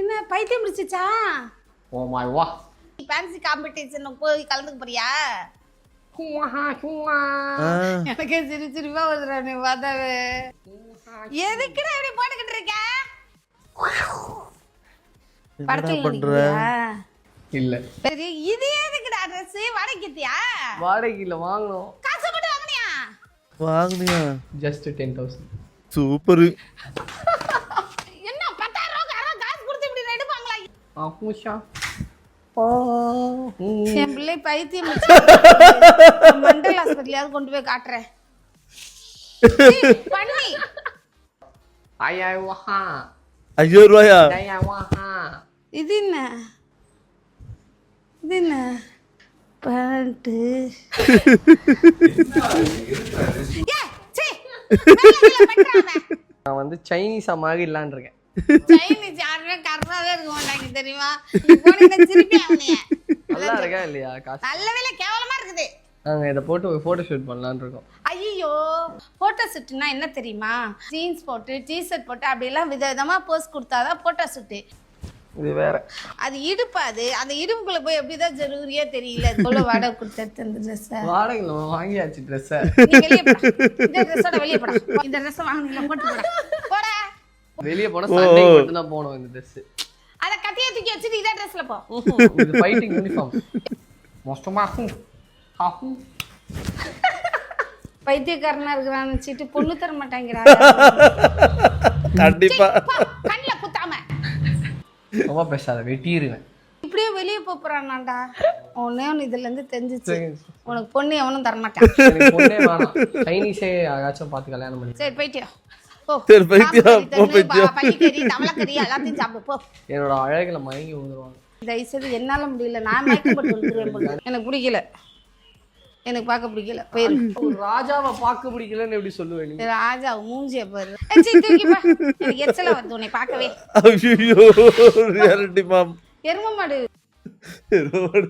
என்ன பைத்தியம் பிடிச்சிச்சா? Oh my வா. ஃபேன்சி காம்படிஷன் போய் கலந்துக்க போறியா? எனக்கு சிரிச்சிருப்பா வருதுடா நீ பார்த்தாவே. எதுக்குடா இப்படி போட்டுக்கிட்டு இருக்க? படத்துல நடிக்கிறியா? இல்ல. சரி இது எதுக்குடா ட்ரெஸ்? வாடகைக்கியா? வாடகைக்கு இல்ல, வாங்கணும். காசு போட்டு வாங்குனியா? வாங்குனியா? ஜஸ்ட் 10,000. சூப்பர். என்ன 10,000 காசு கொடுத்து இப்படி எடுப்பாங்களா? ஆஹூஷா. என் பிள்ளை பைத்தியம் மெண்டல் ஹாஸ்பிட்டலையாவது கொண்டு போய் காட்டுறேன். பண்ணி 5000 வா. 5000 ரூபாயா? 5000 வா. இது என்ன? இது என்ன பேண்ட்டு? நான் வந்து சைனீஸா மாறிடலான்னு இருக்கேன். சைனீஸ் யாருமே கர்மாவே இருக்க மாட்டாங்க தெரியுமா? திருப்பி அவனைய நல்லா இருக்கா இல்லையா? காசு நல்ல வேலை கேவலமா இருக்குது. நாங்க இதை போட்டு ஒரு போட்டோ ஷூட் பண்ணலான்னு இருக்கோம். ஐயோ போட்டோ ஷூட்னா என்ன தெரியுமா? ஜீன்ஸ் போட்டு டிஷர்ட் போட்டு அப்படியெல்லாம் விதவிதமா போஸ் கொடுத்தாதான் போட்டோ ஷூட்டு. இது வேற. அது இடுப்பாது. அந்த இடுப்புக்குள்ள போய் எப்படிதான் ஜரூரியா தெரியல. எவ்வளவு வாடகை கொடுத்து அந்த ட்ரெஸ் வாடகை நம்ம வாங்கியாச்சு ட்ரெஸ். வெளியே போடா. இந்த ட்ரெஸ்ஸோட வெளியே போடா. இந்த ட்ரெஸ் வாங்கினீங்க போட்டு போடா. போடா. வெளியே போனா சண்டே மட்டும் தான் போணும் இந்த ட்ரெஸ். அத கத்திய தூக்கி வச்சிட்டு இதே ட்ரெஸ்ல போ. இது ஃபைட்டிங் யூனிஃபார்ம். மோஸ்டமா ஹாஹூ. பைத்தியக்காரனா இருக்கறான்னு நினைச்சிட்டு பொண்ணு தர மாட்டாங்கடா. கண்டிப்பா. கண்ணல குத்தாம. ரொம்ப பேசாத, வெட்டிடுவேன். இப்படியே வெளியே போறானாடா. ஒண்ணே ஒன்னு இதுல இருந்து தெரிஞ்சிச்சு. உனக்கு பொண்ணு எவனும் தர மாட்டான். எனக்கு பொண்ணே வேணாம். சைனீஸே யாராச்சும் பார்த்து கல்யாணம் பண்ணி. சரி போய்ட்டியா? போ. சரி போய்ட்டியா? போ போய்ட்டியா? பள்ளிக்கறி தவளக்கறி எல்லாத்தையும் சாப்பிடு போ. என்னோட அழகுல மயங்கி ஊதுருவாங்க. தயவுசெய்து என்னால முடியல. நான் மயக்கப்பட்டு வந்துருவேன். எனக்கு பிடிக்கல. எனக்கு பார்க்க பிடிக்கல. போயிரு. ஒரு ராஜாவை பார்க்க பிடிக்கலன்னு எப்படி சொல்லுவேன் நீ? ராஜா மூஞ்சிய பாரு. தூக்கி பா. எனக்கு எச்சல வந்து உன்னை பார்க்கவே. ஐயோ ரியாலிட்டி மாம். எரும மாடு. எரும மாடு.